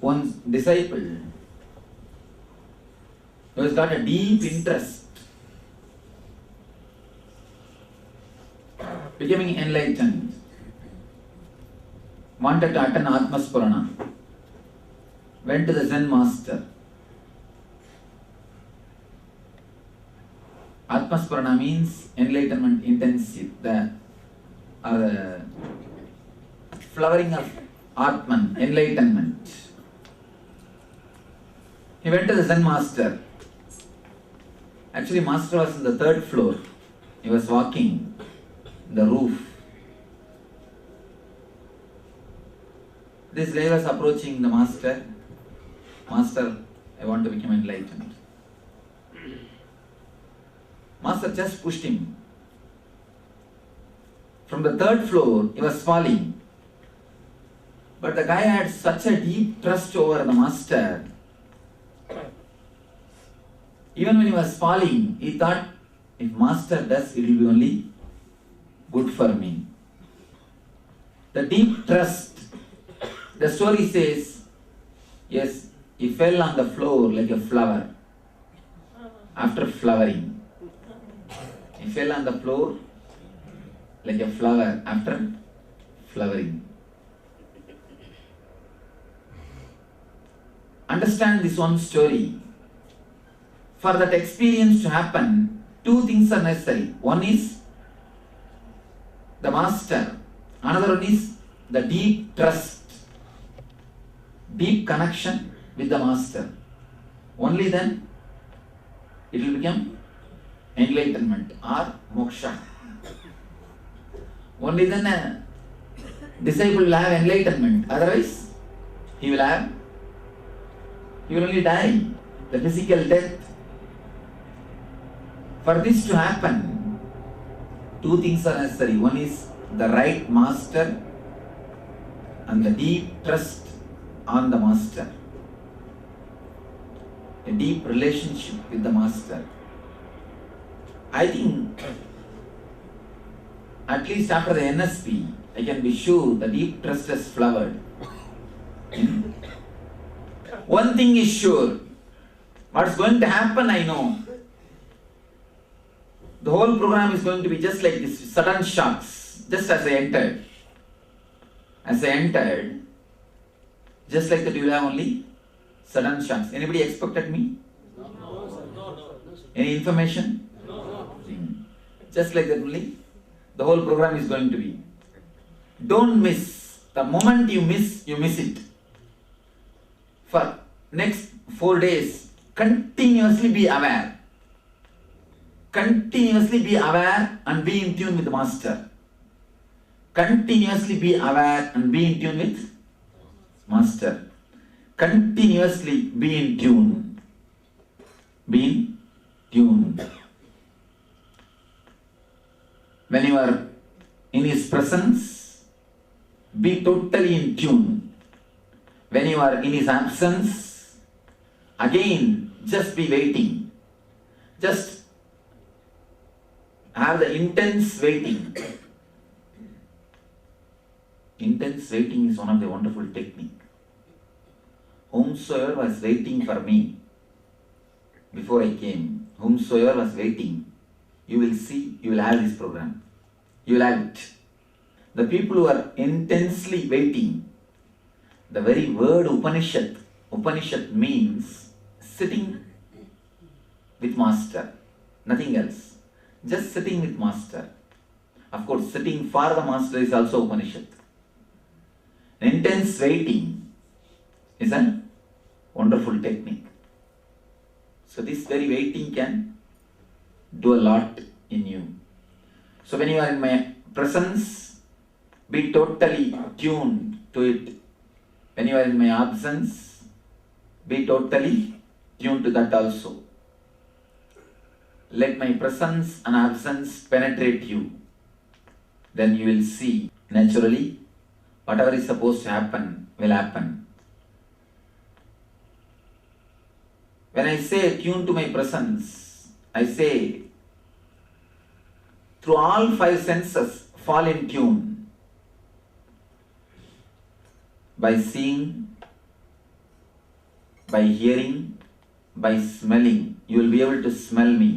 one disciple who has got a deep interest, becoming enlightened, wanted to attend Atma Spurana, went to the Zen master. Atma Spurana means enlightenment intensive, the flowering of Atman, enlightenment. He went to the Zen master. Actually, master was on the 3rd floor. He was walking the roof. This guy was approaching the master. Master, I want to become enlightened. Master just pushed him. From the 3rd floor, he was falling. But the guy had such a deep trust over the master. Even when he was falling, he thought, if master does, it will be only good for me. The deep trust. The story says, yes, he fell on the floor like a flower after flowering. He fell on the floor like a flower after flowering. Understand this one story. For that experience to happen, 2 things are necessary. One is the master. Another one is the deep trust, deep connection with the master. Only then it will become enlightenment or moksha. Only then a disciple will have enlightenment. Otherwise, he will only die, the physical death. For this to happen, 2 things are necessary. One is the right master and the deep trust on the master. A deep relationship with the master. I think, at least after the NSP, I can be sure the deep trust has flowered. One thing is sure, what's going to happen I know. The whole program is going to be just like this, sudden shocks, just as I entered. As I entered, just like that you will have only sudden shocks. Anybody expected me? No. Any information? No. Just like that only, the whole program is going to be. Don't miss. The moment you miss it. For next 4 days, continuously be aware. Continuously be aware and be in tune with the master. Continuously be aware and be in tune with master. Continuously be in tune. Be in tune. When you are in his presence, be totally in tune. When you are in his absence, again, just be waiting. Just have the intense waiting. Intense waiting is one of the wonderful technique. Whomsoever was waiting for me before I came, whomsoever was waiting, you will see, you will have this program. You will have it. The people who are intensely waiting, the very word Upanishad means sitting with master, nothing else. Just sitting with master. Of course, sitting for the master is also Upanishad. Intense waiting is a wonderful technique. So this very waiting can do a lot in you. So when you are in my presence, be totally tuned to it. When you are in my absence, be totally tuned to that also. Let my presence and absence penetrate you. Then you will see naturally whatever is supposed to happen will happen. When I say tune to my presence, I say through all 5 senses fall in tune by seeing, by hearing, by smelling. You will be able to smell me.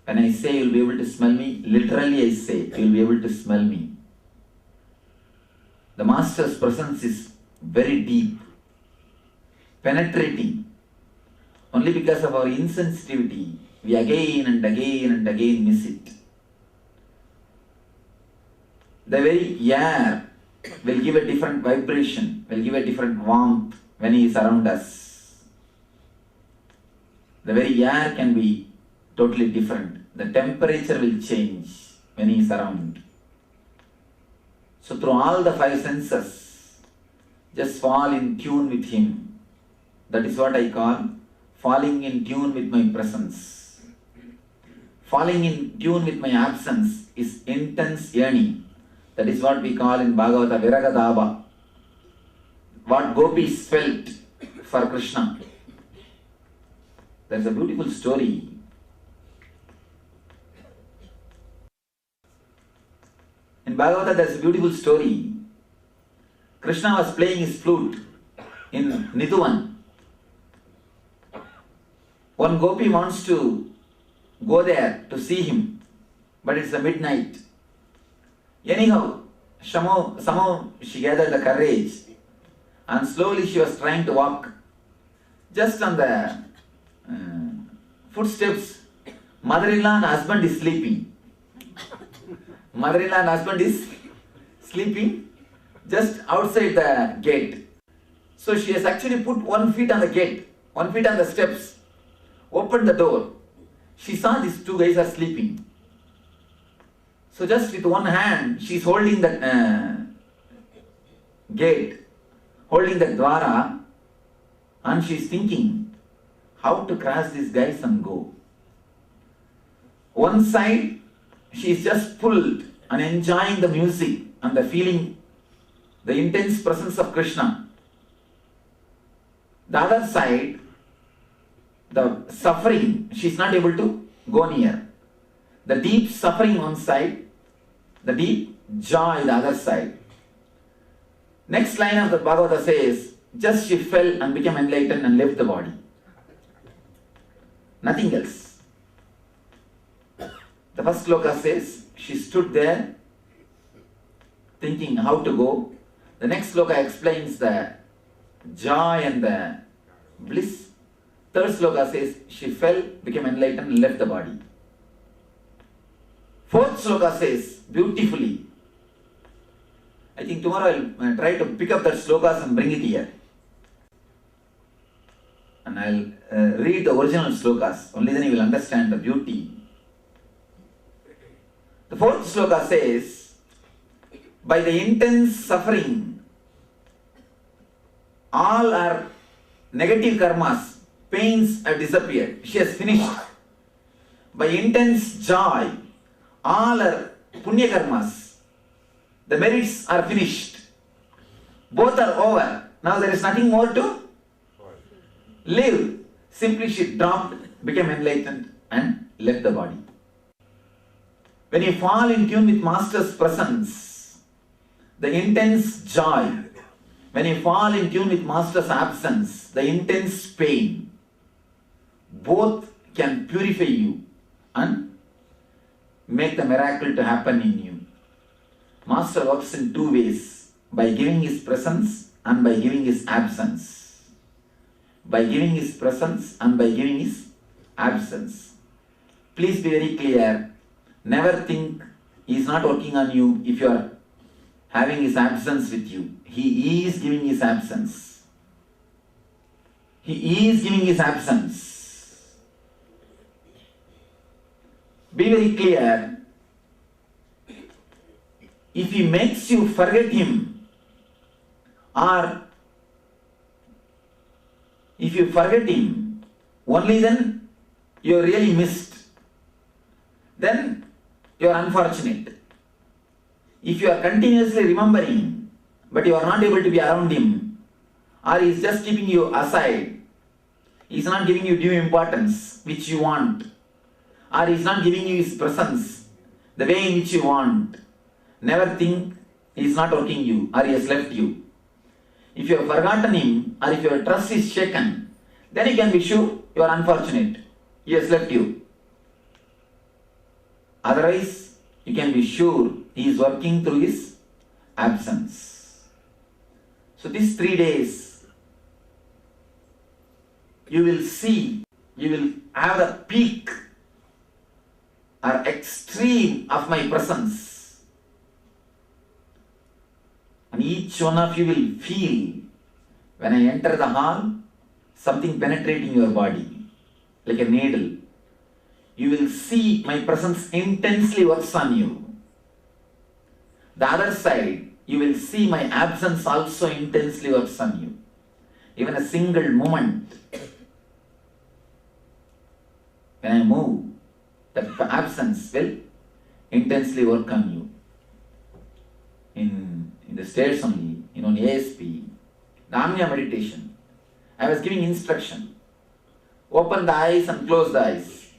When I say you will be able to smell me, literally I say you will be able to smell me. The Master's presence is very deep, penetrating. Only because of our insensitivity, we again and again and again miss it. The very air will give a different vibration, will give a different warmth when he is around us. The very air can be totally different. The temperature will change when he is around. So through all the five senses, just fall in tune with him. That is what I call falling in tune with my presence. Falling in tune with my absence is intense yearning. That is what we call in Bhagavata Viragadaba. What gopis felt for Krishna. There is a beautiful story. In Bhagavata there is a beautiful story. Krishna was playing his flute in Nidhuvan. One gopi wants to go there to see him, but it's a midnight. Anyhow, somehow she gathered the courage and slowly she was trying to walk. Just on the footsteps, mother-in-law and husband is sleeping. Mother-in-law and husband is sleeping just outside the gate. So she has actually put 1 foot on the gate, 1 foot on the steps, opened the door. She saw these two guys are sleeping. So just with one hand, she is holding the gate, holding the dwara, and she is thinking how to cross these guys and go. One side, she is just pulled and enjoying the music and the feeling, the intense presence of Krishna. The other side, the suffering, she is not able to go near. The deep suffering one side, the deep joy the other side. Next line of the Bhagavata says, just she fell and became enlightened and left the body. Nothing else. The first sloka says, she stood there thinking how to go. The next sloka explains the joy and the bliss. Third sloka says, she fell, became enlightened and left the body. Fourth sloka says, beautifully, I think tomorrow I'll try to pick up that slokas and bring it here. And I'll read the original slokas, only then you will understand the beauty. The fourth sloka says, by the intense suffering, all our negative karmas, pains have disappeared. She has finished. By intense joy, all her punya karmas, the merits are finished. Both are over. Now there is nothing more to live. Simply she dropped, became enlightened and left the body. When you fall in tune with Master's presence, the intense joy, when you fall in tune with Master's absence, the intense pain, both can purify you and make the miracle to happen in you. Master works in two ways, by giving his presence and by giving his absence. By giving his presence and by giving his absence. Please be very clear. Never think he is not working on you if you are having his absence with you. He is giving his absence. He is giving his absence. Be very clear. If he makes you forget him, or if you forget him, only then you are really missed. Then you are unfortunate. If you are continuously remembering, but you are not able to be around him, or he is just keeping you aside, he is not giving you due importance which you want, or he is not giving you his presence the way in which you want, never think he is not working you or he has left you. if you have forgotten him or if your trust is shaken, then you can be sure you are unfortunate. He has left you. Otherwise, you can be sure he is working through his absence. So these 3 days, you will see, you will have the peak or extreme of my presence. And each one of you will feel, when I enter the hall, something penetrating your body, like a needle. You will see my presence intensely works on you. The other side, you will see my absence also intensely works on you. Even a single moment, when I move, that absence will intensely work on you. In the States only, in ASP, the Anya meditation, I was giving instruction. Open the eyes and close the eyes.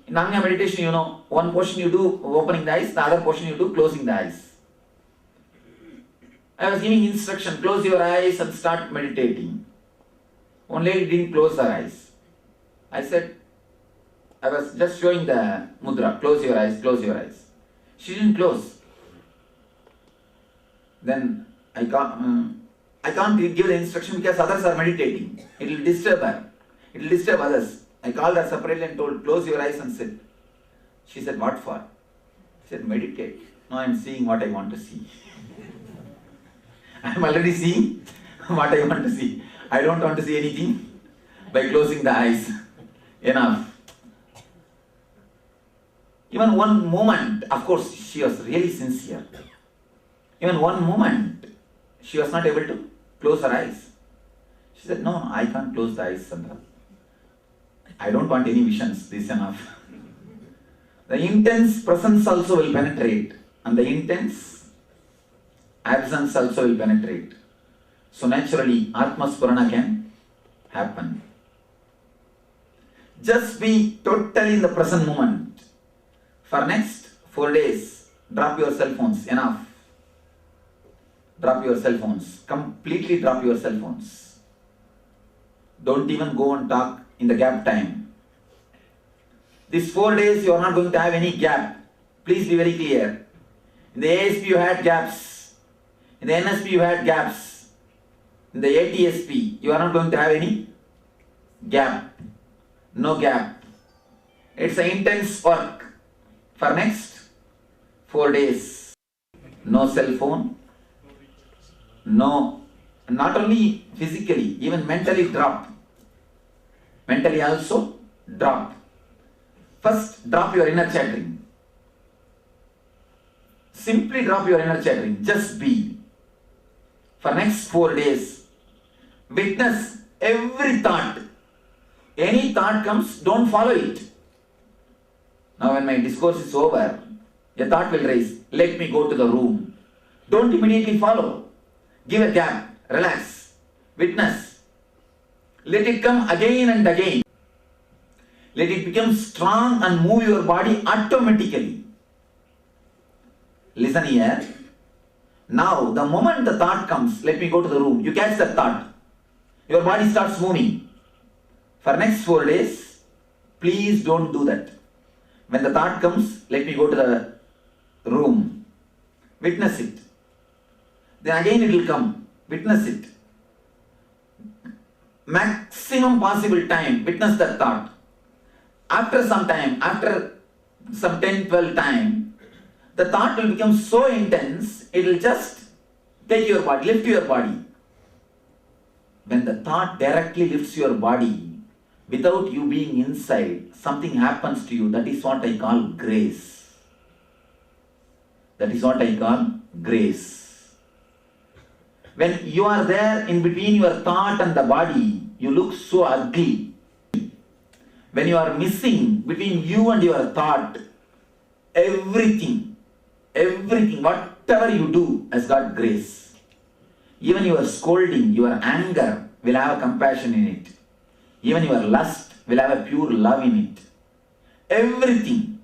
In Anya meditation, one portion you do opening the eyes, the other portion you do closing the eyes. I was giving instruction, close your eyes and start meditating. One lady didn't close her eyes. I said, I was just showing the mudra, close your eyes, close your eyes. She didn't close. Then I can't give the instruction because others are meditating. It will disturb her. It will disturb others. I called her separately and told, close your eyes and sit. She said, what for? I said, meditate. No, I am seeing what I want to see. I am already seeing what I want to see. I don't want to see anything by closing the eyes. Enough. Even one moment, of course, she was really sincere. Even one moment, she was not able to close her eyes. She said, no, I can't close the eyes, Sandra. I don't want any visions, this is enough. The intense presence also will penetrate, and the intense absence also will penetrate. So naturally, Atma Spurana can happen. Just be totally in the present moment. For next 4 days, drop your cell phones, enough. Drop your cell phones, completely drop your cell phones. Don't even go and talk in the gap time. These 4 days you are not going to have any gap. Please be very clear. In the ASP you had gaps. In the NSP you had gaps. In the ATSP you are not going to have any gap. No gap. It's an intense work. For next 4 days, no cell phone, no, not only physically, even mentally drop. Mentally also drop. First, drop your inner chattering. Simply drop your inner chattering. Just be. For next 4 days, witness every thought. Any thought comes, don't follow it. Now when my discourse is over, a thought will rise. Let me go to the room. Don't immediately follow. Give a gap. Relax. Witness. Let it come again and again. Let it become strong and move your body automatically. Listen here. Now, the moment the thought comes, let me go to the room, you catch that thought. Your body starts moving. For next 4 days, please don't do that. When the thought comes, let me go to the room. Witness it. Then again it will come. Witness it. Maximum possible time, witness that thought. After some time, after some 10-12 time, the thought will become so intense, it will just take your body, lift your body. When the thought directly lifts your body, without you being inside, something happens to you. That is what I call grace. That is what I call grace. When you are there in between your thought and the body, you look so ugly. When you are missing between you and your thought, everything, whatever you do has got grace. Even your scolding, your anger will have compassion in it. Even your lust will have a pure love in it. Everything.